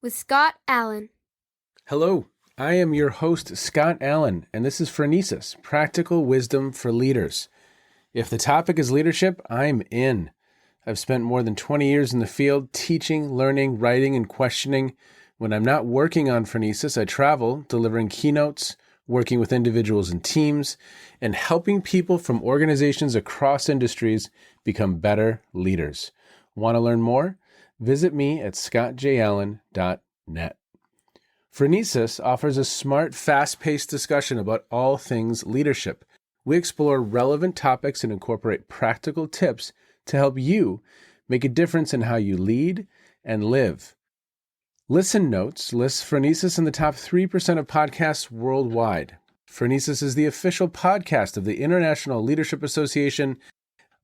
with Scott Allen. Hello, I am your host, Scott Allen, and this is Phronesis, Practical Wisdom for Leaders. If the topic is leadership, I'm in. I've spent more than 20 years in the field teaching, learning, writing, and questioning. When I'm not working on Phronesis, I travel, delivering keynotes, working with individuals and teams, and helping people from organizations across industries become better leaders. Want to learn more? Visit me at scottjallen.net. Phronesis offers a smart, fast-paced discussion about all things leadership. We explore relevant topics and incorporate practical tips to help you make a difference in how you lead and live. Listen Notes lists Phronesis in the top 3% of podcasts worldwide. Phronesis is the official podcast of the International Leadership Association.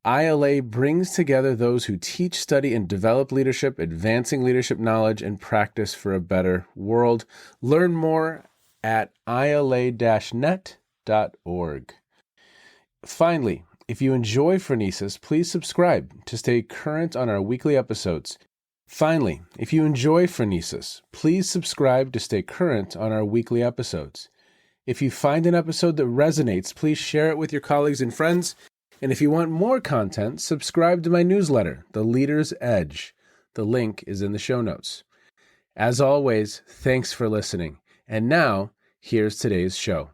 ILA brings together those who teach, study, and develop leadership, advancing leadership knowledge and practice for a better world. Learn more at ila-net.org. Finally, if you enjoy Phronesis, please subscribe to stay current on our weekly episodes. If you find an episode that resonates, please share it with your colleagues and friends. And if you want more content, subscribe to my newsletter, The Leader's Edge. The link is in the show notes. As always, thanks for listening. And now, here's today's show.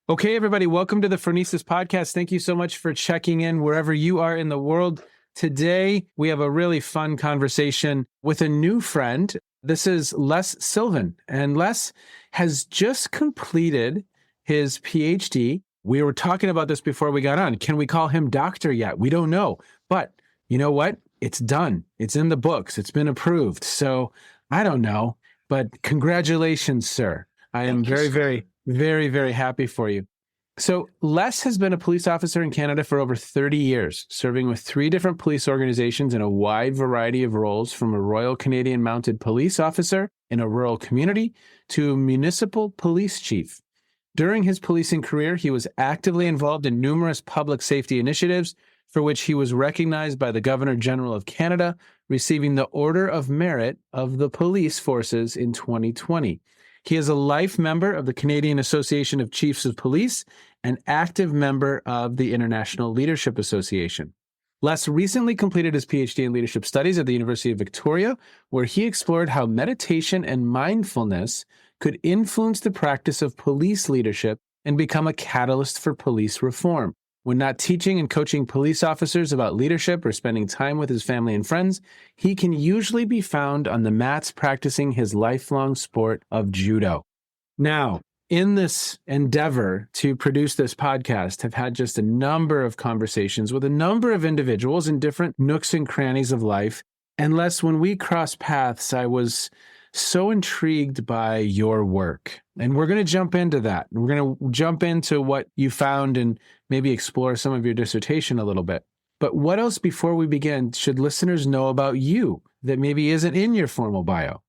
Okay, everybody, welcome to the Phronesis podcast. Thank you so much for checking in wherever you are in the world. Today, we have a really fun conversation with a new friend. This is Sylven, and Les has just completed his Ph.D. We were talking about this before we got on. Can we call him doctor yet? We don't know. But you know what? It's done. It's in the books. It's been approved. So I don't know. But congratulations, sir. I am very happy for you. So Les has been a police officer in Canada for over 30 years, serving with 3 different police organizations in a wide variety of roles, from a Royal Canadian Mounted Police officer in a rural community to a municipal police chief. During his policing career, he was actively involved in numerous public safety initiatives for which he was recognized by the Governor-General of Canada, receiving the Order of Merit of the Police Forces in 2020. He is a life member of the Canadian Association of Chiefs of Police and active member of the International Leadership Association. Les recently completed his Ph.D. in Leadership Studies at the University of Victoria, where he explored how meditation and mindfulness could influence the practice of police leadership and become a catalyst for police reform. When not teaching and coaching police officers about leadership or spending time with his family and friends, he can usually be found on the mats practicing his lifelong sport of judo. Now, in this endeavor to produce this podcast, I've had just a number of conversations with a number of individuals in different nooks and crannies of life. And Les, when we crossed paths, I was so intrigued by your work. And we're going to jump into that. We're going to jump into what you found and maybe explore some of your dissertation a little bit. But what else, before we begin, should listeners know about you that maybe isn't in your formal bio?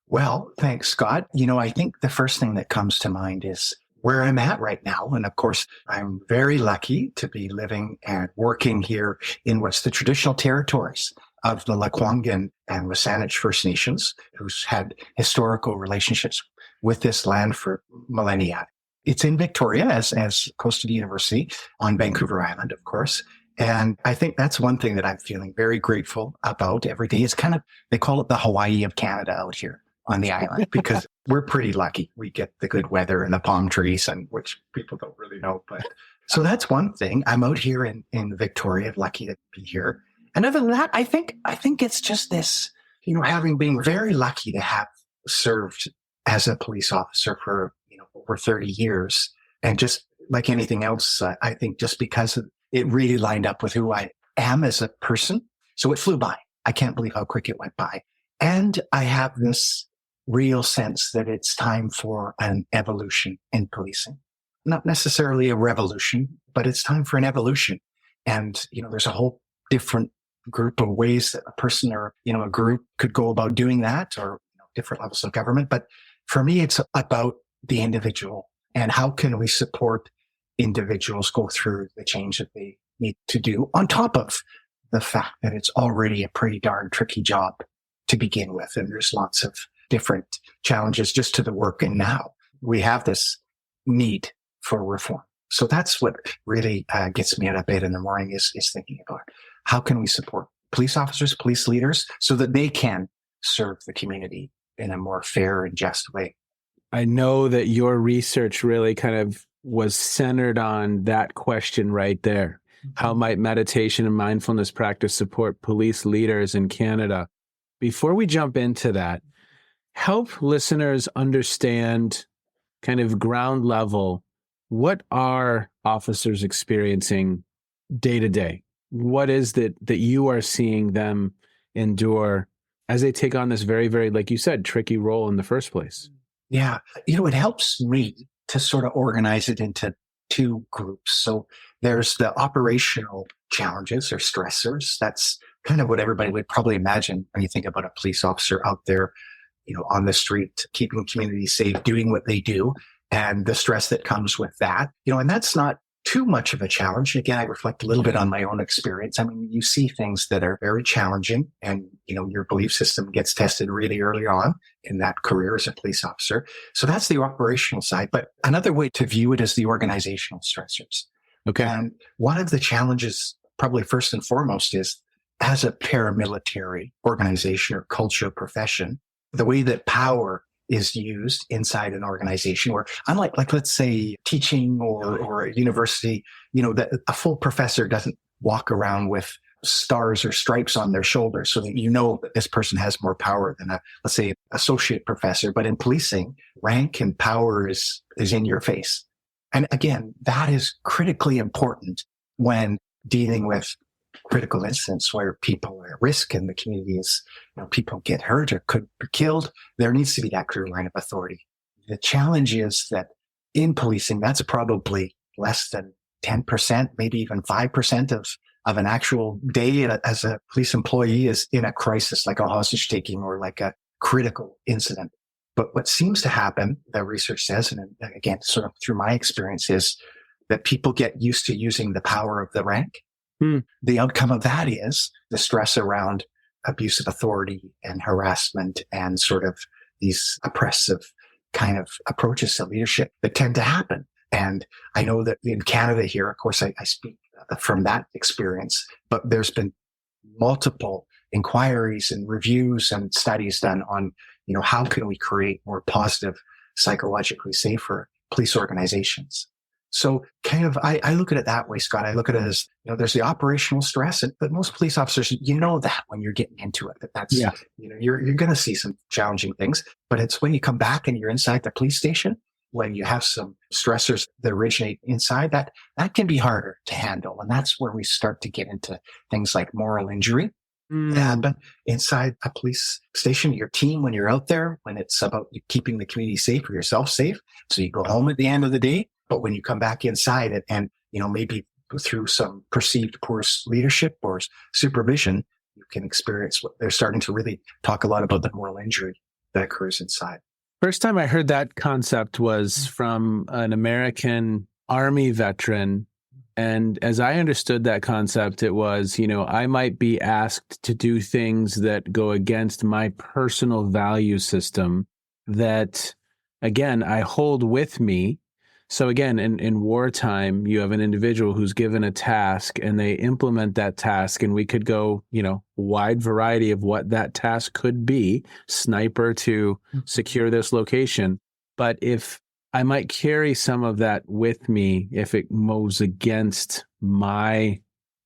Well, thanks, Scott. I think the first thing that comes to mind is where I'm at right now. And of course, I'm very lucky to be living and working here in what's the traditional territories of the Lekwungen and Wasanich First Nations, who's had historical relationships with this land for millennia. It's in Victoria, as close to the university, on Vancouver Island, of course. And I think that's one thing that I'm feeling very grateful about every day. It's kind of, they call it the Hawaii of Canada out here on the island, because we're pretty lucky. We get the good weather and the palm trees, and which people don't really know. But so that's one thing. I'm out here in Victoria, lucky to be here. And other than that, I think it's just this, having been very lucky to have served as a police officer for, over 30 years. And just like anything else, I think just because it really lined up with who I am as a person. So it flew by. I can't believe how quick it went by. And I have this real sense that it's time for an evolution in policing. Not necessarily a revolution, but it's time for an evolution. And, there's a whole different group of ways that a person or, a group could go about doing that, or different levels of government. But for me, it's about the individual and how can we support individuals go through the change that they need to do on top of the fact that it's already a pretty darn tricky job to begin with. And there's lots of different challenges just to the work. And now we have this need for reform. So that's what really gets me out of bed in the morning is thinking about how can we support police officers, police leaders, so that they can serve the community in a more fair and just way. I know that your research really kind of was centered on that question right there. How might meditation and mindfulness practice support police leaders in Canada? Before we jump into that, help listeners understand kind of ground level, what are officers experiencing day to day? What is that you are seeing them endure as they take on this very, very, like you said, tricky role in the first place? Yeah. It helps me to sort of organize it into two groups. So there's the operational challenges or stressors. That's kind of what everybody would probably imagine when you think about a police officer out there, on the street, keeping communities safe, doing what they do, and the stress that comes with that. And that's not too much of a challenge. Again, I reflect a little bit on my own experience. I mean, you see things that are very challenging and, your belief system gets tested really early on in that career as a police officer. So that's the operational side. But another way to view it is the organizational stressors. Okay. And one of the challenges, probably first and foremost, is as a paramilitary organization or culture profession, the way that power is used inside an organization where, unlike, let's say, teaching or a university, that a full professor doesn't walk around with stars or stripes on their shoulders so that that this person has more power than let's say, associate professor. But in policing, rank and power is in your face. And again, that is critically important when dealing with critical incidents where people are at risk and the community is, people get hurt or could be killed. There needs to be that clear line of authority. The challenge is that in policing, that's probably less than 10%, maybe even 5% of an actual day as a police employee is in a crisis, like a hostage taking or like a critical incident. But what seems to happen, the research says, and again, sort of through my experience, is that people get used to using the power of the rank. The outcome of that is the stress around abuse of authority and harassment and sort of these oppressive kind of approaches to leadership that tend to happen. And I know that in Canada here, of course, I speak from that experience, but there's been multiple inquiries and reviews and studies done on, how can we create more positive, psychologically safer police organizations? So kind of, I look at it that way, Scott. I look at it as, there's the operational stress, but most police officers, that when you're getting into it, that's, you're going to see some challenging things, but it's when you come back and you're inside the police station, when you have some stressors that originate inside that can be harder to handle. And that's where we start to get into things like moral injury. And inside a police station, your team, when you're out there, when it's about keeping the community safe or yourself safe. So you go home at the end of the day, but when you come back inside it and, maybe through some perceived poor leadership or supervision, you can experience what they're starting to really talk a lot about, the moral injury that occurs inside. First time I heard that concept was from an American Army veteran. And as I understood that concept, it was, I might be asked to do things that go against my personal value system that, again, I hold with me. So again, in wartime, you have an individual who's given a task and they implement that task, and we could go, wide variety of what that task could be, sniper to secure this location. But if I might carry some of that with me, if it moves against my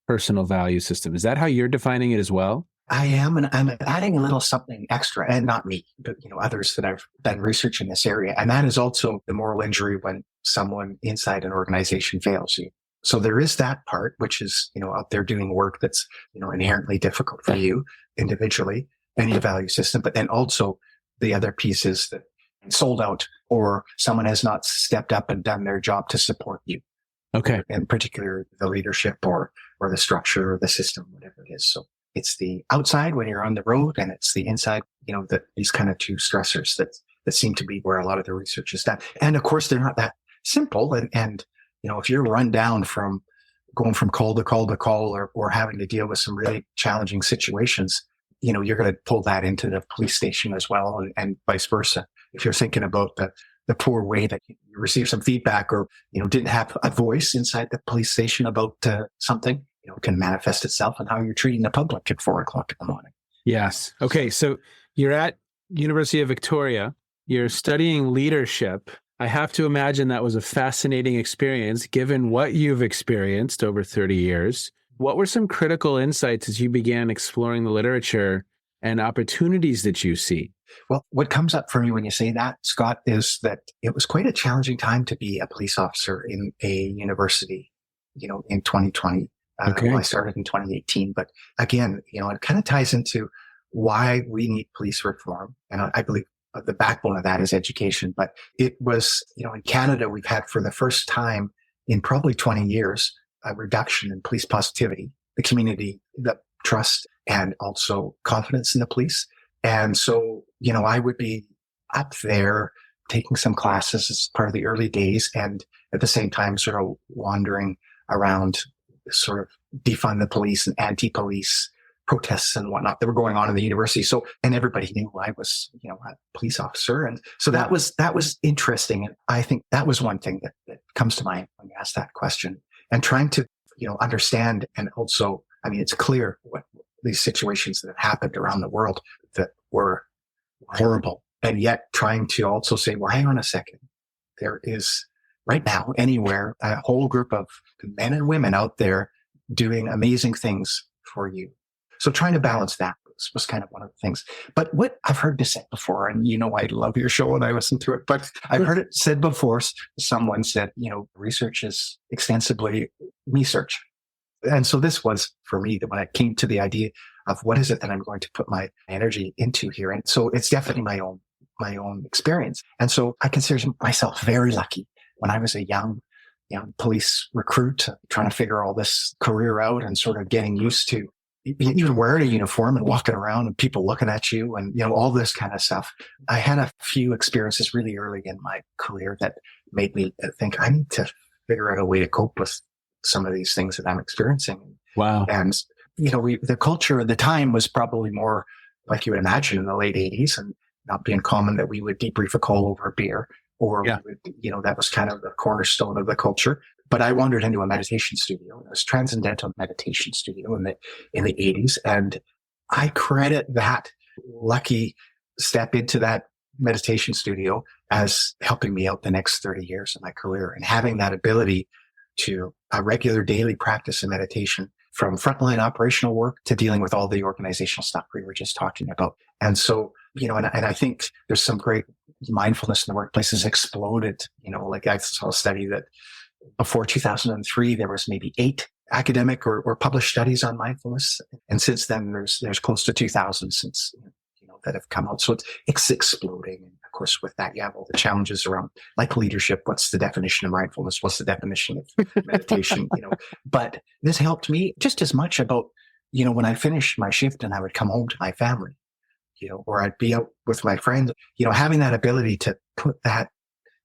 personal value system. Is that how you're defining it as well? I am, and I'm adding a little something extra, and not me, but others that I've done research in this area. And that is also the moral injury when someone inside an organization fails you. So there is that part, which is, out there doing work that's, inherently difficult for you individually and your value system. But then also the other piece is that sold out or someone has not stepped up and done their job to support you. Okay. In particular, the leadership or the structure or the system, whatever it is. So it's the outside when you're on the road, and it's the inside, these kind of two stressors that seem to be where a lot of the research is done. And of course, they're not that simple. And if you're run down from going from call to call to call, or having to deal with some really challenging situations, you're going to pull that into the police station as well, and vice versa. If you're thinking about the poor way that you receive some feedback, or, didn't have a voice inside the police station about something, it can manifest itself in how you're treating the public at 4:00 in the morning. Yes. Okay. So you're at University of Victoria, you're studying leadership. I have to imagine that was a fascinating experience given what you've experienced over 30 years. What were some critical insights as you began exploring the literature and opportunities that you see? Well, what comes up for me when you say that, Scott, is that it was quite a challenging time to be a police officer in a university, in 2020. Okay. Well, I started in 2018, but again, it kind of ties into why we need police reform. And I believe the backbone of that is education. But it was, in Canada, we've had for the first time in probably 20 years, a reduction in police positivity, the community, the trust, and also confidence in the police. And so, I would be up there taking some classes as part of the early days, and at the same time, sort of wandering around, sort of defund the police and anti-police protests and whatnot that were going on in the university. So, and everybody knew I was, a police officer. And so that was interesting. And I think that was one thing that comes to mind when you ask that question, and trying to, understand. And also, it's clear what these situations that happened around the world that were horrible. And yet trying to also say, well, hang on a second. There is right now anywhere a whole group of men and women out there doing amazing things for you. So trying to balance that was kind of one of the things. But what I've heard this said before, and I love your show and I listen to it, but I've heard it said before. Someone said, research is extensively research. And so this was for me that when I came to the idea of what is it that I'm going to put my energy into here. And so it's definitely my own experience. And so I consider myself very lucky. When I was a young police recruit, trying to figure all this career out and sort of getting used to even wearing a uniform and walking around and people looking at you and, all this kind of stuff. I had a few experiences really early in my career that made me think I need to figure out a way to cope with some of these things that I'm experiencing. Wow. And, the culture at the time was probably more like you would imagine in the late 80s, and not being common that we would debrief a call over a beer, or, that was kind of the cornerstone of the culture. But I wandered into a meditation studio. It was Transcendental Meditation Studio in the 80s. And I credit that lucky step into that meditation studio as helping me out the next 30 years of my career, and having that ability to a regular daily practice of meditation, from frontline operational work to dealing with all the organizational stuff we were just talking about. And so, and I think there's some great mindfulness in the workplace has exploded. Like I saw a study that before 2003, there was maybe 8 academic or published studies on mindfulness. And since then, there's close to 2,000 since, that have come out. So it's exploding. And of course, with that, you have all the challenges around like leadership. What's the definition of mindfulness? What's the definition of meditation? But this helped me just as much about, when I finished my shift and I would come home to my family, or I'd be out with my friends, having that ability to put that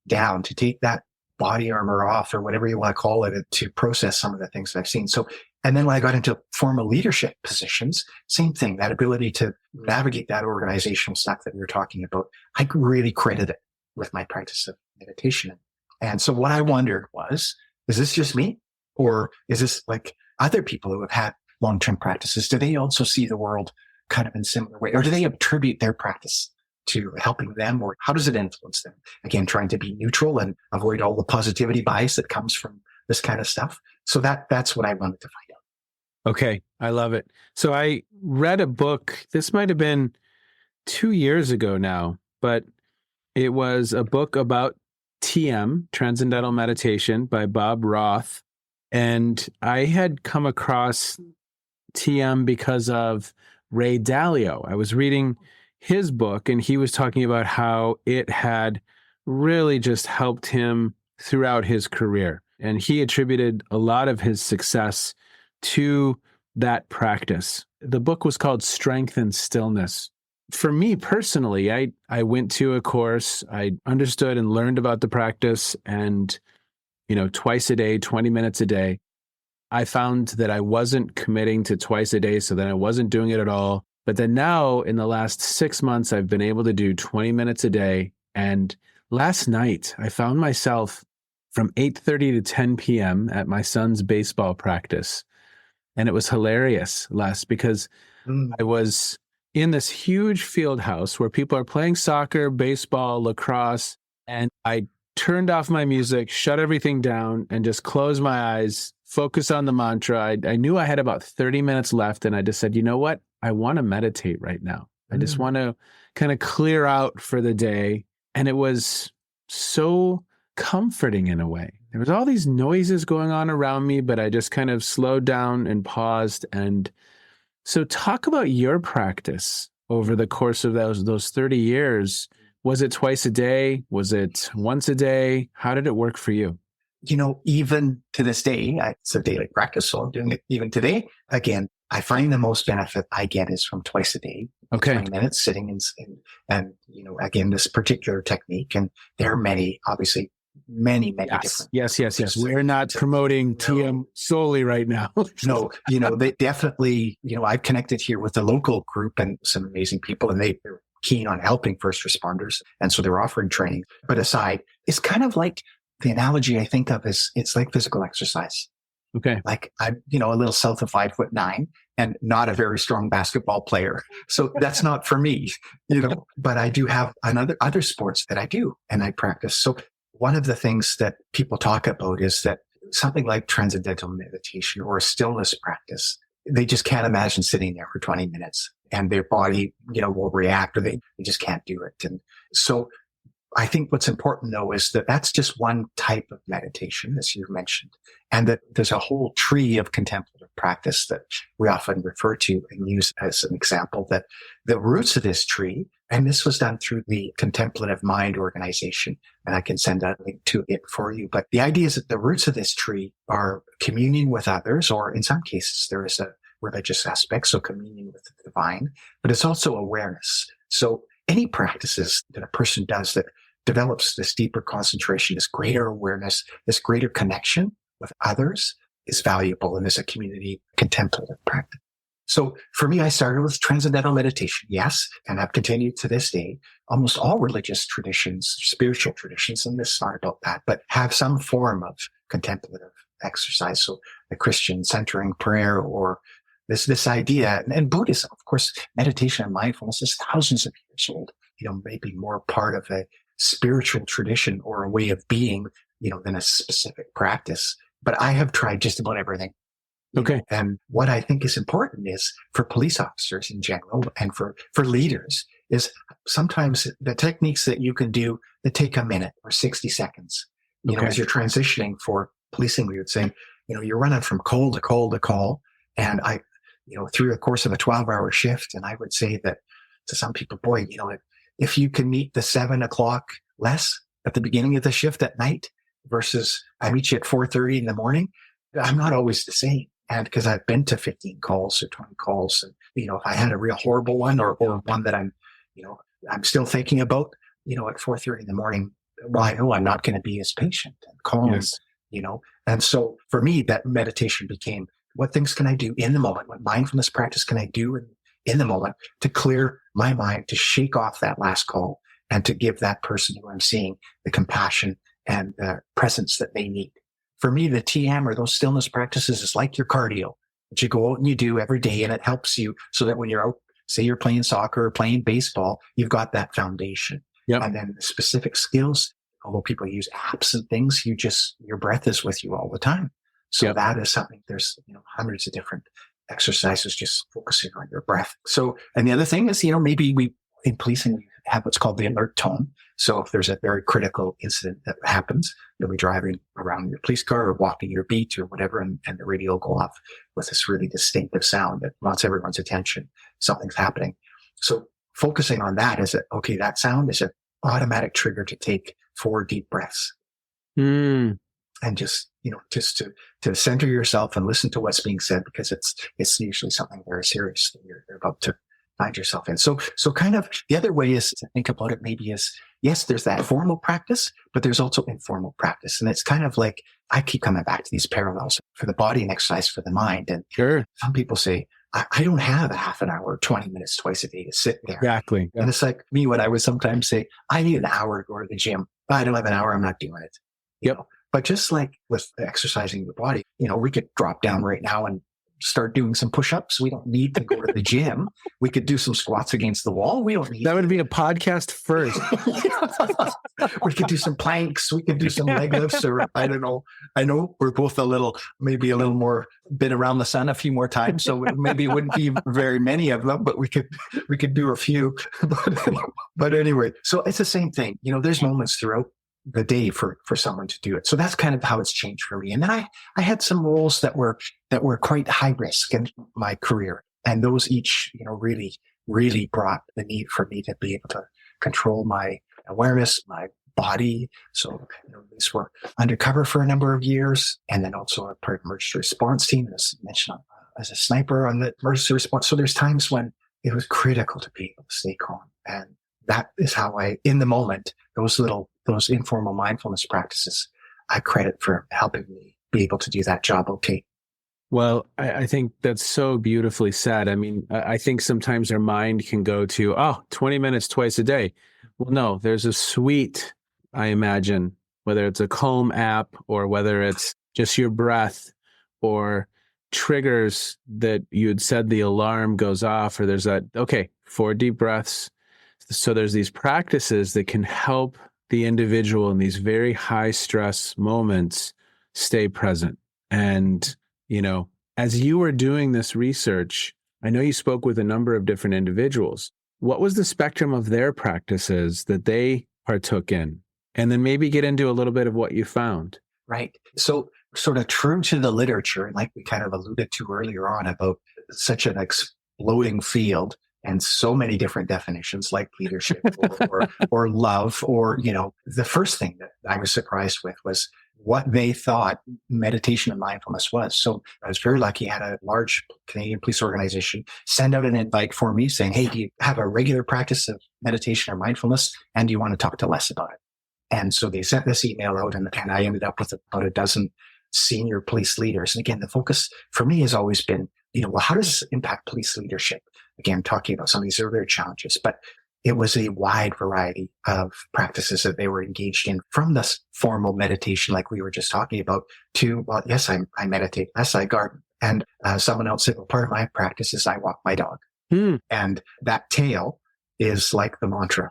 down, to take that body armor off, or whatever you want to call it, to process some of the things that I've seen. So, and then when I got into formal leadership positions, same thing, that ability to navigate that organizational stuff that we were talking about, I really credit it with my practice of meditation. And so what I wondered was, is this just me? Or is this like other people who have had long-term practices? Do they also see the world kind of in similar way? Or do they attribute their practice to helping them, or how does it influence them? Again, trying to be neutral and avoid all the positivity bias that comes from this kind of stuff. So that's what I wanted to find out. Okay. I love it. So I read a book, this might have been 2 years ago now, but it was a book about TM, Transcendental Meditation, by Bob Roth. And I had come across TM because of Ray Dalio. I was reading his book, and he was talking about how it had really just helped him throughout his career. And he attributed a lot of his success to that practice. The book was called Strength and Stillness. For me personally, I went to a course, I understood and learned about the practice, and, twice a day, 20 minutes a day. I found that I wasn't committing to twice a day. So then I wasn't doing it at all. But then now in the last 6 months, I've been able to do 20 minutes a day. And last night I found myself from 8:30 to 10 p.m. at my son's baseball practice. And it was hilarious, Les, because I was in this huge field house where people are playing soccer, baseball, lacrosse, and I turned off my music, shut everything down, and just closed my eyes, focus on the mantra. I knew I had about 30 minutes left, and I just said, you know what? I want to meditate right now. I just want to kind of clear out for the day. And it was so comforting in a way. There was all these noises going on around me, but I just kind of slowed down and paused. And so talk about your practice over the course of those 30 years. Was it twice a day? Was it once a day? How did it work for you? Even to this day, it's a daily practice, so I'm doing it even today. Again, I find the most benefit I get is from twice a day, Okay. 20 minutes sitting and again, this particular technique. And there are many, obviously, many different. Yes. We're not promoting TM solely right now. No, they definitely, I've connected here with a local group and some amazing people, and they're keen on helping first responders. And so they're offering training. But aside, it's kind of like the analogy I think of is it's like physical exercise. Okay. Like I'm, a little south of 5'9" and not a very strong basketball player. So that's not for me, but I do have other sports that I do and I practice. So one of the things that people talk about is that something like transcendental meditation or a stillness practice, they just can't imagine sitting there for 20 minutes and their body, will react, or they just can't do it. And so I think what's important though is that that's just one type of meditation, as you mentioned, and that there's a whole tree of contemplative practice that we often refer to and use as an example, that the roots of this tree, and this was done through the Contemplative Mind organization, and I can send a link to it for you. But the idea is that the roots of this tree are communion with others, or in some cases there is a religious aspect, so communion with the divine, but it's also awareness. So any practices that a person does that develops this deeper concentration, this greater awareness, this greater connection with others is valuable and is a community contemplative practice. So for me, I started with transcendental meditation, yes, and I've continued to this day. Almost all religious traditions, spiritual traditions, and this is not about that, but have some form of contemplative exercise. So the Christian centering prayer, or this idea, and Buddhism, of course, meditation and mindfulness is thousands of years old, maybe more part of a spiritual tradition or a way of being, than a specific practice. But I have tried just about everything. Okay. And what I think is important is for police officers in general and for leaders is sometimes the techniques that you can do that take a minute or 60 seconds, as you're transitioning for policing, we would say, you're running from call to call to call. And through the course of a 12-hour shift. And I would say that to some people, boy, if you can meet the 7 o'clock less at the beginning of the shift at night versus I meet you at 4:30 in the morning, I'm not always the same. And because I've been to 15 calls or 20 calls, and, if I had a real horrible one or one that I'm still thinking about, at 4:30 in the morning, well, I know I'm not going to be as patient and calm, Yes. And so for me, that meditation became, what things can I do in the moment? What mindfulness practice can I do in the moment to clear my mind, to shake off that last call, and to give that person who I'm seeing the compassion and the presence that they need? For me, the TM or those stillness practices is like your cardio that you go out and you do every day, and it helps you so that when you're out, say you're playing soccer or playing baseball, you've got that foundation. Yep. And then the specific skills, although people use apps and things, your breath is with you all the time. So that is something, there's, hundreds of different exercises just focusing on your breath. So, and the other thing is, maybe in policing, we have what's called the alert tone. So if there's a very critical incident that happens, you'll be driving around your police car or walking your beat or whatever, and the radio will go off with this really distinctive sound that wants everyone's attention. Something's happening. So focusing on that is that sound is an automatic trigger to take 4 deep breaths. And just to center yourself and listen to what's being said, because it's usually something very serious that you're about to find yourself in. So kind of the other way is to think about it maybe as yes, there's that formal practice, but there's also informal practice. And it's kind of like, I keep coming back to these parallels for the body and exercise for the mind. And Sure. some people say, I don't have a half an hour or 20 minutes twice a day to sit there. Exactly. And it's like me when I would sometimes say, I need an hour to go to the gym. I don't have an hour. I'm not doing it. You know? But just like with exercising the body, we could drop down right now and start doing some push-ups. We don't need to go to the gym. We could do some squats against the wall. We don't need that would be a podcast first. We could do some planks. We could do some leg lifts, or I don't know. I know we're both maybe a little more been around the sun a few more times. So maybe it wouldn't be very many of them, but we could do a few. But anyway, so it's the same thing. There's moments throughout the day for someone to do it. So that's kind of how it's changed for me. And then I had some roles that were quite high risk in my career. And those each, really, really brought the need for me to be able to control my awareness, my body. So, these were undercover for a number of years. And then also a part of the emergency response team, as mentioned, as a sniper on the emergency response. So there's times when it was critical to be able to stay calm. And that is how in the moment, those informal mindfulness practices, I credit for helping me be able to do that job okay. Well, I think that's so beautifully said. I mean, I think sometimes our mind can go to, 20 minutes twice a day. Well, no, there's a suite, I imagine, whether it's a Calm app or whether it's just your breath or triggers that you had said the alarm goes off, or there's 4 deep breaths. So there's these practices that can help the individual in these very high stress moments stay present. And, as you were doing this research, I know you spoke with a number of different individuals. What was the spectrum of their practices that they partook in? And then maybe get into a little bit of what you found. Right. So sort of true to the literature, and like we kind of alluded to earlier on about such an exploding field and so many different definitions like leadership or love, or, the first thing that I was surprised with was what they thought meditation and mindfulness was. So I was very lucky. I had a large Canadian police organization send out an invite for me saying, hey, do you have a regular practice of meditation or mindfulness? And do you want to talk to us about it? And so they sent this email out, and I ended up with about a dozen senior police leaders. And again, the focus for me has always been, how does this impact police leadership? Again, talking about some of these earlier challenges, but it was a wide variety of practices that they were engaged in, from this formal meditation, like we were just talking about, to, well, yes, I meditate, yes, I garden. And someone else said, well, part of my practice is I walk my dog. And that tail is like the mantra.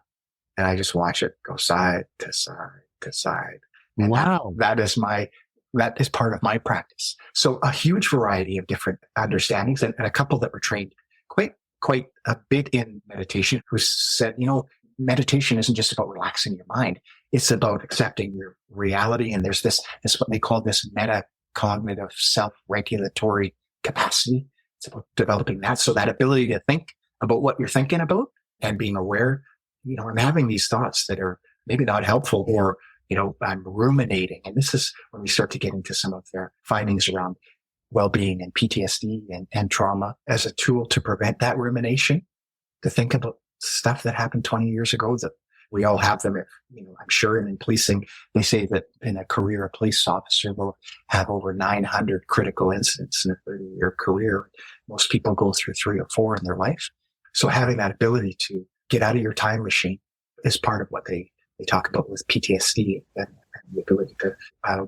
And I just watch it go side to side to side. And wow. That is part of my practice. So a huge variety of different understandings, and a couple that were trained quite a bit in meditation, who said, meditation isn't just about relaxing your mind. It's about accepting your reality. And there's this what they call this metacognitive self-regulatory capacity. It's about developing that. So that ability to think about what you're thinking about and being aware, I'm having these thoughts that are maybe not helpful, or, I'm ruminating. And this is when we start to get into some of their findings around well-being and PTSD and trauma as a tool to prevent that rumination, to think about stuff that happened 20 years ago, that we all have them. I'm sure in policing, they say that in a career, a police officer will have over 900 critical incidents in a 30-year career. Most people go through 3 or 4 in their life. So having that ability to get out of your time machine is part of what they talk about with PTSD and the ability to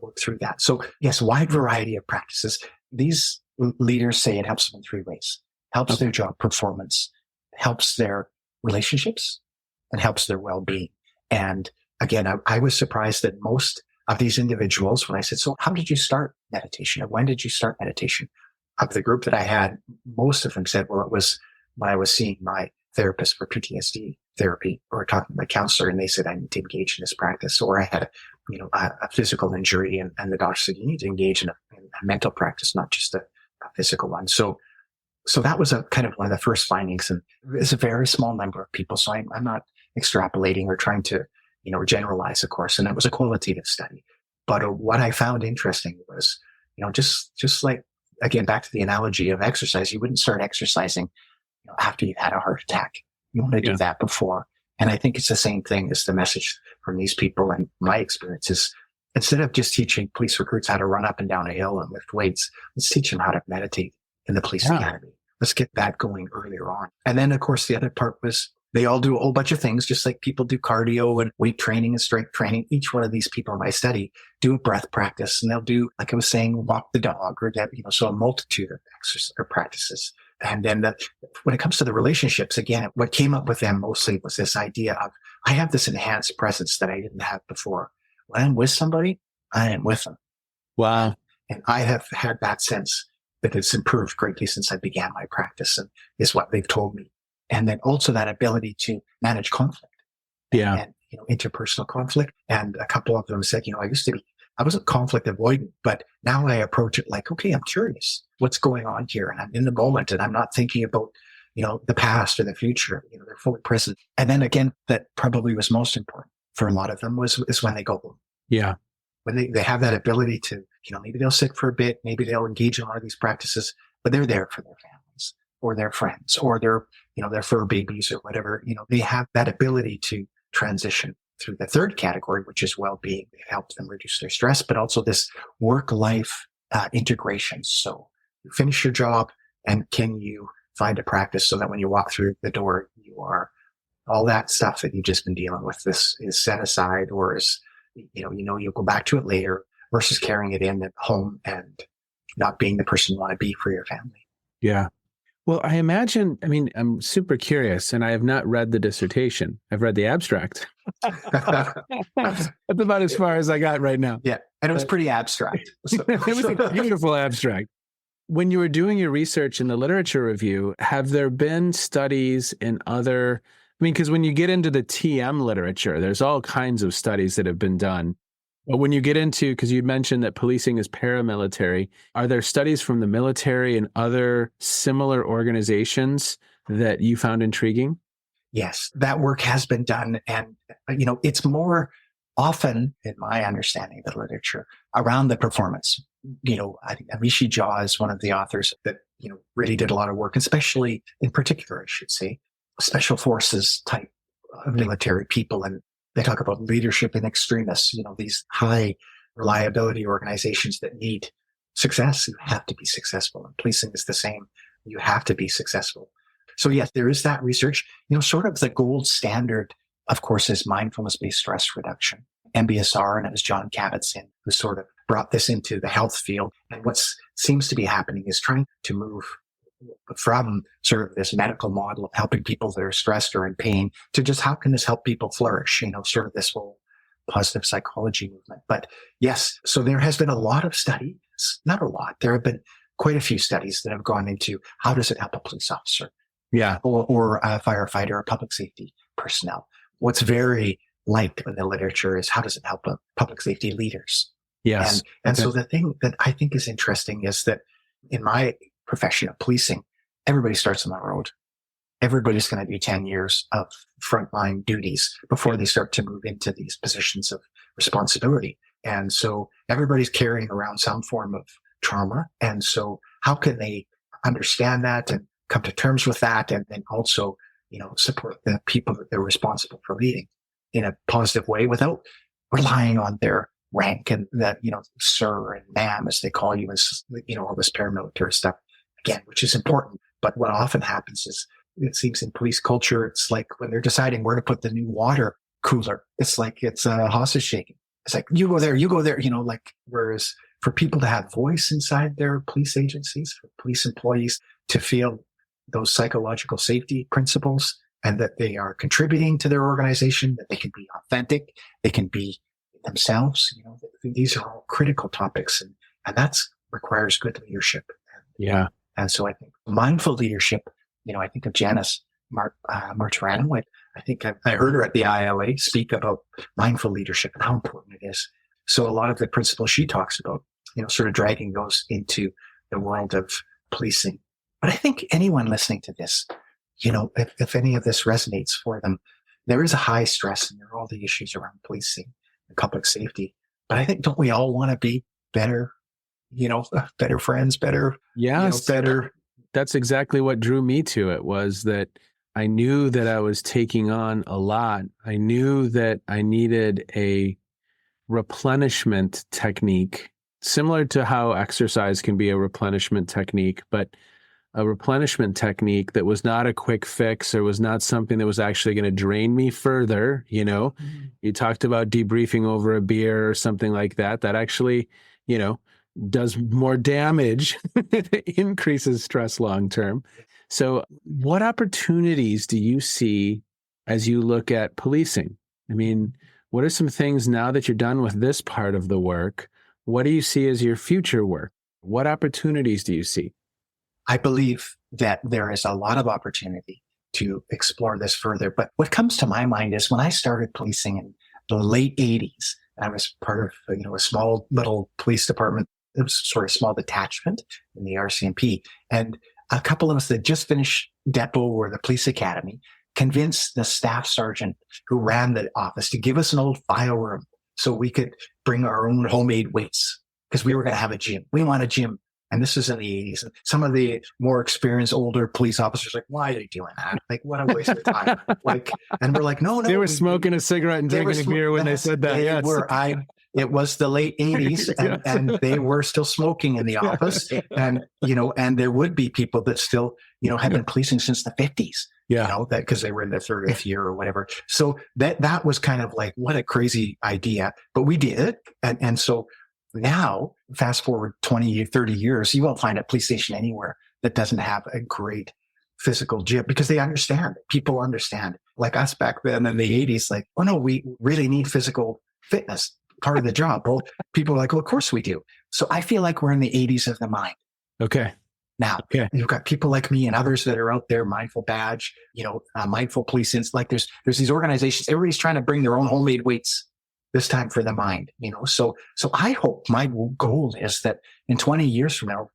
work through that. So yes, wide variety of practices. These leaders say it helps them in 3 ways. Helps their job performance, helps their relationships, and helps their well-being. And again, I was surprised that most of these individuals, when I said, so how did you start meditation? Or when did you start meditation? Of the group that I had, most of them said, well, it was when I was seeing my therapist for PTSD therapy, or talking to my counselor, and they said, I need to engage in this practice. Or I had a physical injury, and the doctor said, you need to engage in a mental practice, not just a physical one. So that was a kind of one of the first findings, and it's a very small number of people. So I'm not extrapolating or trying to, generalize, of course. And it was a qualitative study. But what I found interesting was, just like, again, back to the analogy of exercise, you wouldn't start exercising, after you've had a heart attack. You want to do that before. And I think it's the same thing as the message from these people. And my experience is instead of just teaching police recruits how to run up and down a hill and lift weights, let's teach them how to meditate in the police academy. Let's get that going earlier on. And then, of course, the other part was they all do a whole bunch of things, just like people do cardio and weight training and strength training. Each one of these people in my study do a breath practice, and they'll do, like I was saying, walk the dog, or that, so a multitude of exercises or practices. And then when it comes to the relationships, again, what came up with them mostly was this idea of, I have this enhanced presence that I didn't have before. When I'm with somebody, I am with them. Wow. And I have had that sense that it's improved greatly since I began my practice, and is what they've told me. And then also that ability to manage conflict. And interpersonal conflict. And a couple of them said, I wasn't conflict avoidant, but now I approach it like, okay, I'm curious what's going on here. And I'm in the moment, and I'm not thinking about, the past or the future. They're fully present. And then again, that probably was most important for a lot of them is when they go home. Yeah. When they have that ability to, maybe they'll sit for a bit, maybe they'll engage in one of these practices, but they're there for their families or their friends or their fur babies or whatever. They have that ability to transition through the third category, which is well-being. It helps them reduce their stress, but also this work-life integration. So you finish your job, and can you find a practice so that when you walk through the door, all that stuff that you've just been dealing with, this is set aside, or is, you'll go back to it later, versus carrying it in at home and not being the person you want to be for your family. Yeah. Well, I imagine, I'm super curious, and I have not read the dissertation. I've read the abstract. That's about as far as I got right now. Yeah. And it was pretty abstract. So. It was a beautiful abstract. When you were doing your research in the literature review, have there been studies in other, because when you get into the TM literature, there's all kinds of studies that have been done. But when you get into, because you'd mentioned that policing is paramilitary, are there studies from the military and other similar organizations that you found intriguing? Yes, that work has been done. And, it's more often, in my understanding of the literature, around the performance. I think Amishi Jha is one of the authors that, really did a lot of work, especially in particular, I should say, special forces type military people. And they talk about leadership in extremis, these high reliability organizations that need success. You have to be successful. And policing is the same. You have to be successful. So yes, there is that research. Sort of the gold standard, of course, is mindfulness-based stress reduction, MBSR, and it was John Kabat-Zinn who sort of brought this into the health field. And what seems to be happening is trying to move from sort of this medical model of helping people that are stressed or in pain to just how can this help people flourish, sort of this whole positive psychology movement. But yes, so there has been a lot of studies, not a lot. There have been quite a few studies that have gone into how does it help a police officer? Yeah. Or a firefighter or public safety personnel. What's very light in the literature is how does it help public safety leaders? Yes. And so the thing that I think is interesting is that in my profession of policing, everybody starts on the road. Everybody's going to do 10 years of frontline duties before they start to move into these positions of responsibility. And so everybody's carrying around some form of trauma. And so how can they understand that and come to terms with that, and then also, support the people that they're responsible for leading in a positive way without relying on their rank and that, sir and ma'am, as they call you, as, all this paramilitary stuff, again, which is important. But what often happens is, it seems in police culture, it's like when they're deciding where to put the new water cooler, it's like it's a hostage shaking. It's like, you go there, whereas for people to have voice inside their police agencies, for police employees to feel those psychological safety principles and that they are contributing to their organization, that they can be authentic, they can be themselves, these are all critical topics, and that's requires good leadership. Yeah. And so I think mindful leadership, I think of Janice Martirano. I think I heard her at the ILA speak about mindful leadership and how important it is. So a lot of the principles she talks about, sort of dragging those into the world of policing. But I think anyone listening to this, if any of this resonates for them, there is a high stress and there are all the issues around policing and public safety. But I think, don't we all want to be better, better friends, better, yes, better. That's exactly what drew me to it, was that I knew that I was taking on a lot. I knew that I needed a replenishment technique, similar to how exercise can be a replenishment technique, but a replenishment technique that was not a quick fix or was not something that was actually going to drain me further. You talked about debriefing over a beer or something like that. That actually, does more damage, increases stress long term. So what opportunities do you see as you look at policing? I mean, what are some things now that you're done with this part of the work? What do you see as your future work? What opportunities do you see? I believe that there is a lot of opportunity to explore this further. But what comes to my mind is when I started policing in the late 80s, I was part of, a small little police department. It was sort of small detachment in the RCMP. And a couple of us that just finished depot or the police academy convinced the staff sergeant who ran the office to give us an old file room so we could bring our own homemade weights because we were going to have a gym. We want a gym. And this is in the 80s. And some of the more experienced, older police officers like, why are they doing that? Like, what a waste of time. And we're like, no. They were smoking a cigarette and drinking a beer when they said that. Yes. It was the late 80s and they were still smoking in the office. And, and there would be people that still, had been policing since the 50s. That because they were in their 30th year or whatever. So that was kind of like, what a crazy idea. But we did it. And so now, fast forward 20, 30 years, you won't find a police station anywhere that doesn't have a great physical gym because they understand. People understand. Like us back then in the 80s, like, oh no, we really need physical fitness, part of the job. Well, people are like, well, of course we do. So I feel like we're in the 80s of the mind. Okay. Now, you've got people like me and others that are out there, Mindful Badge, Mindful Police. Like there's these organizations, everybody's trying to bring their own homemade weights. This time for the mind, So I hope my goal is that in 20 years from now,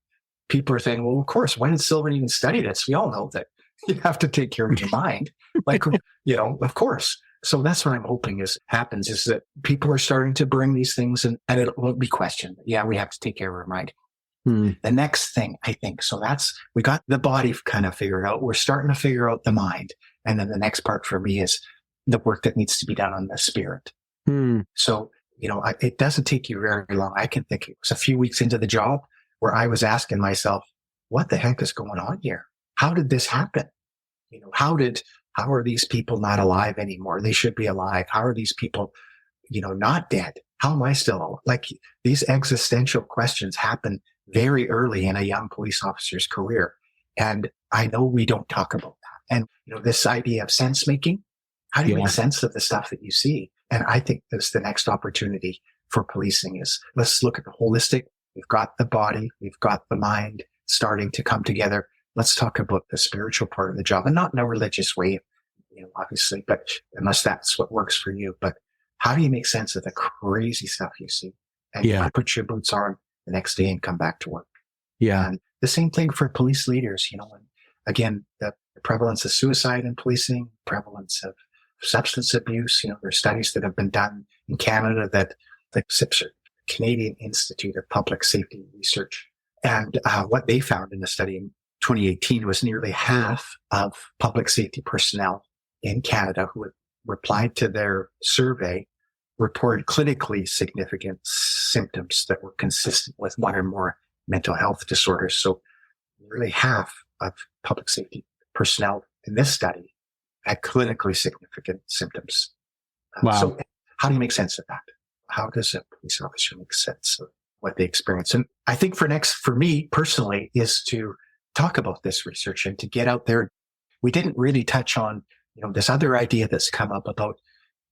people are saying, well, of course, why did Sylven even study this? We all know that you have to take care of your mind. Of course. So that's what I'm hoping happens is that people are starting to bring these things and it won't be questioned. Yeah, we have to take care of our mind. The next thing I think, we got the body kind of figured out. We're starting to figure out the mind. And then the next part for me is the work that needs to be done on the spirit. So, it doesn't take you very long. I can think it was a few weeks into the job where I was asking myself, what the heck is going on here? How did this happen? How are these people not alive anymore? They should be alive. How are these people, not dead? How am I still alive? Like these existential questions happen very early in a young police officer's career. And I know we don't talk about that. And, this idea of sense making, how do you make sense of the stuff that you see? And I think that's the next opportunity for policing is let's look at the holistic. We've got the body. We've got the mind starting to come together. Let's talk about the spiritual part of the job and not in a religious way, obviously, but unless that's what works for you. But how do you make sense of the crazy stuff you see? And put your boots on the next day and come back to work. Yeah. And the same thing for police leaders, and again, the prevalence of suicide in policing, prevalence of substance abuse. There's studies that have been done in Canada that the CIPSR, Canadian Institute of Public Safety Research. And what they found in the study in 2018 was nearly half of public safety personnel in Canada who had replied to their survey reported clinically significant symptoms that were consistent with one or more mental health disorders. So nearly half of public safety personnel in this study had clinically significant symptoms. Wow. So how do you make sense of that? How does a police officer make sense of what they experience? And I think for me personally is to talk about this research and to get out there. We didn't really touch on, this other idea that's come up about,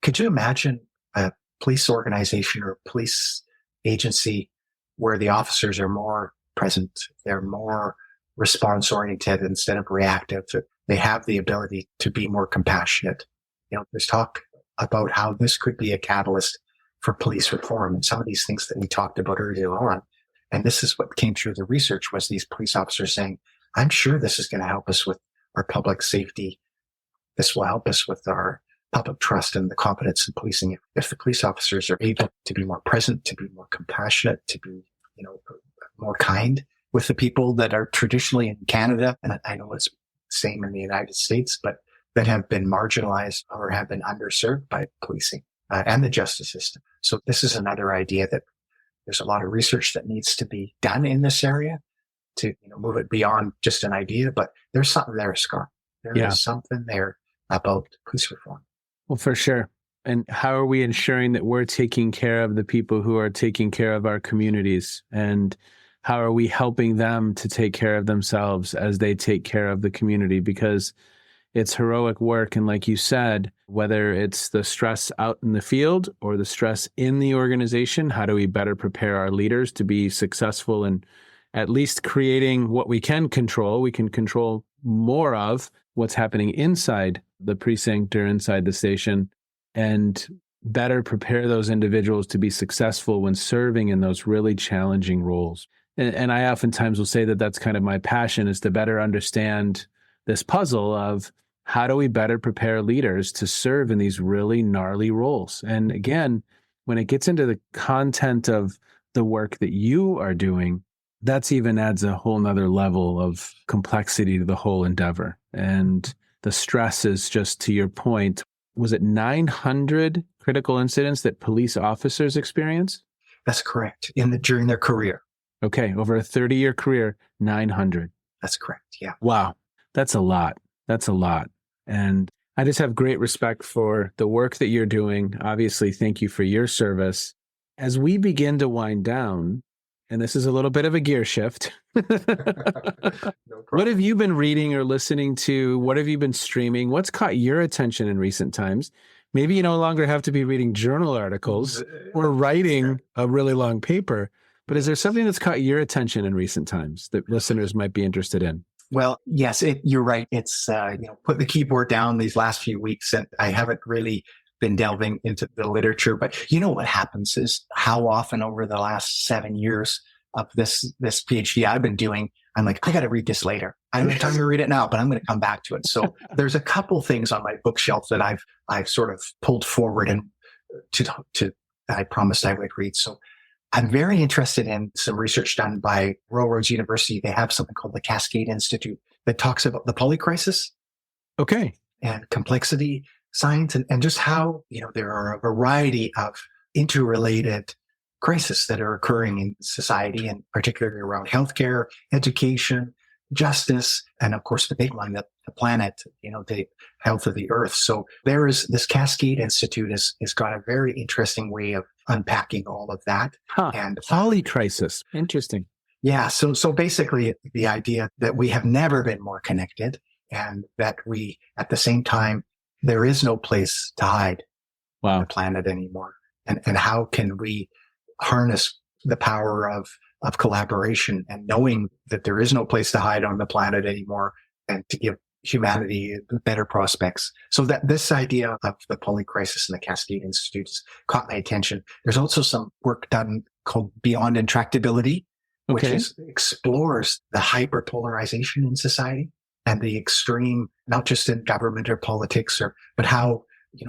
could you imagine a police organization or police agency where the officers are more present, they're more response oriented instead of reactive, they have the ability to be more compassionate. There's talk about how this could be a catalyst for police reform and some of these things that we talked about earlier on. And this is what came through the research was these police officers saying, I'm sure this is going to help us with our public safety. This will help us with our public trust and the confidence in policing. If the police officers are able to be more present, to be more compassionate, to be, more kind with the people that are traditionally in Canada. And I know it's the same in the United States, but that have been marginalized or have been underserved by policing and the justice system. So this is another idea that there's a lot of research that needs to be done in this area to move it beyond just an idea, but there's something there, Scott. There is something there about police reform. Well, for sure. And how are we ensuring that we're taking care of the people who are taking care of our communities? And how are we helping them to take care of themselves as they take care of the community? Because it's heroic work. And like you said, whether it's the stress out in the field or the stress in the organization, how do we better prepare our leaders to be successful in at least creating what we can control? We can control more of what's happening inside the precinct or inside the station, and better prepare those individuals to be successful when serving in those really challenging roles. And I oftentimes will say that that's kind of my passion, is to better understand this puzzle of how do we better prepare leaders to serve in these really gnarly roles. And again, when it gets into the content of the work that you are doing, that's even adds a whole nother level of complexity to the whole endeavor. And the stress is just, to your point, was it 900 critical incidents that police officers experience? That's correct. During their career. Okay. Over a 30-year career, 900. That's correct. Yeah. Wow. That's a lot. That's a lot. And I just have great respect for the work that you're doing. Obviously, thank you for your service. As we begin to wind down, and this is a little bit of a gear shift. No problem. What have you been reading or listening to? What have you been streaming? What's caught your attention in recent times? Maybe you no longer have to be reading journal articles or writing a really long paper, but is there something that's caught your attention in recent times that listeners might be interested in? Well, yes, you're right. It's, put the keyboard down these last few weeks, and I haven't really been delving into the literature, but what happens is how often over the last 7 years of this PhD I've been doing, I'm like, I got to read this later. I don't have time to read it now, but I'm going to come back to it. So there's a couple things on my bookshelf that I've sort of pulled forward and to I promised I would read. So I'm very interested in some research done by Royal Roads University. They have something called the Cascade Institute that talks about the polycrisis. Okay. And complexity science and just how, there are a variety of interrelated crises that are occurring in society, and particularly around healthcare, education, justice, and of course the big one, the planet, the health of the earth. So there is this Cascade Institute has got a very interesting way of unpacking all of that. And polycrisis. Interesting. Yeah. So basically the idea that we have never been more connected, and that we, at the same time, there is no place to hide on the planet anymore. And how can we harness the power of collaboration and knowing that there is no place to hide on the planet anymore, and to give humanity better prospects. So that this idea of the polycrisis and the Cascade Institute caught my attention. There's also some work done called Beyond Intractability, which explores the hyperpolarization in society and the extreme, not just in government or politics, but how,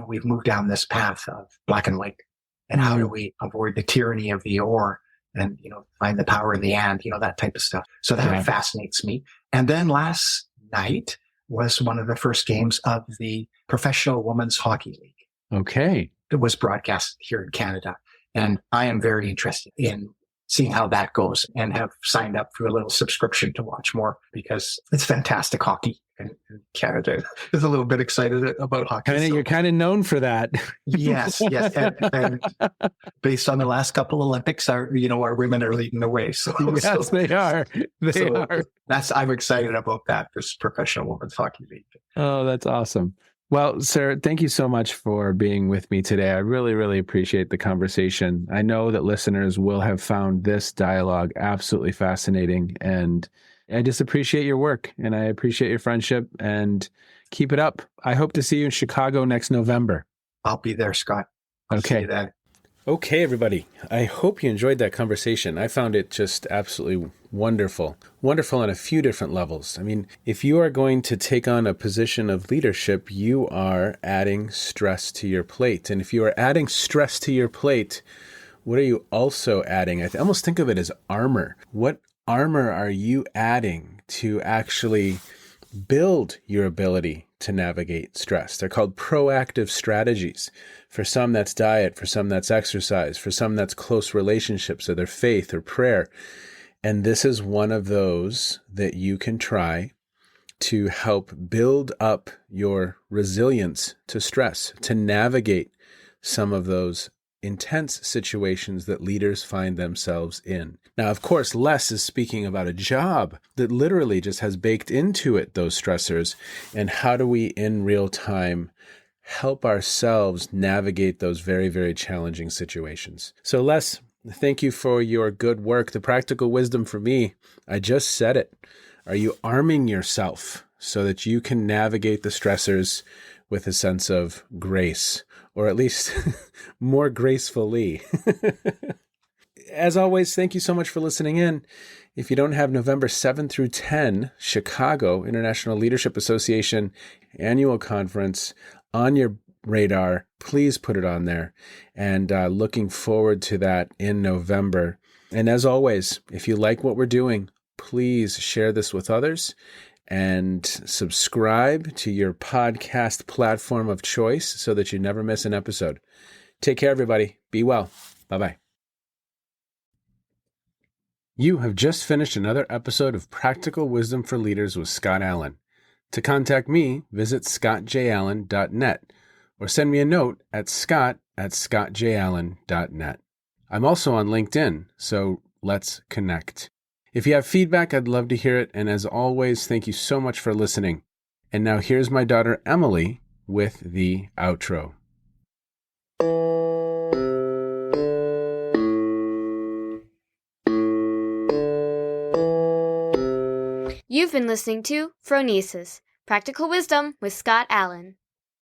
we've moved down this path of black and white, and how do we avoid the tyranny of the or, and, find the power in the and, that type of stuff. So that fascinates me. And then last night was one of the first games of the Professional Women's Hockey League. Okay. It was broadcast here in Canada. And I am very interested in seeing how that goes, and have signed up for a little subscription to watch more, because it's fantastic hockey. And Canada is a little bit excited about hockey. You're kind of known for that. Yes. And based on the last couple Olympics, our women are leading the way. So yes, they are. They are. I'm excited about that, this Professional Women's Hockey League. Oh, that's awesome. Well, sir, thank you so much for being with me today. I really, really appreciate the conversation. I know that listeners will have found this dialogue absolutely fascinating, and I just appreciate your work, and I appreciate your friendship, and keep it up. I hope to see you in Chicago next November. I'll be there, Scott. Okay. See you then. Okay, everybody. I hope you enjoyed that conversation. I found it just absolutely wonderful. Wonderful on a few different levels. I mean, if you are going to take on a position of leadership, you are adding stress to your plate. And if you are adding stress to your plate, what are you also adding? I almost think of it as armor. What armor are you adding to actually build your ability to navigate stress. They're called proactive strategies. For some, that's diet. For some, that's exercise. For some, that's close relationships or their faith or prayer. And this is one of those that you can try to help build up your resilience to stress, to navigate some of those intense situations that leaders find themselves in. Now, of course, Les is speaking about a job that literally just has baked into it those stressors. And how do we, in real time, help ourselves navigate those very, very challenging situations? So, Les, thank you for your good work. The practical wisdom for me, I just said it. Are you arming yourself so that you can navigate the stressors with a sense of grace, or at least more gracefully? As always, thank you so much for listening in. If you don't have November 7 through 10, Chicago International Leadership Association annual conference on your radar, please put it on there. And looking forward to that in November. And as always, if you like what we're doing, please share this with others and subscribe to your podcast platform of choice so that you never miss an episode. Take care, everybody. Be well. Bye-bye. You have just finished another episode of Practical Wisdom for Leaders with Scott Allen. To contact me, visit scottjallen.net or send me a note at scott@scottjallen.net. I'm also on LinkedIn, so let's connect. If you have feedback, I'd love to hear it. And as always, thank you so much for listening. And now here's my daughter, Emily, with the outro. You've been listening to Phronesis, Practical Wisdom with Scott Allen.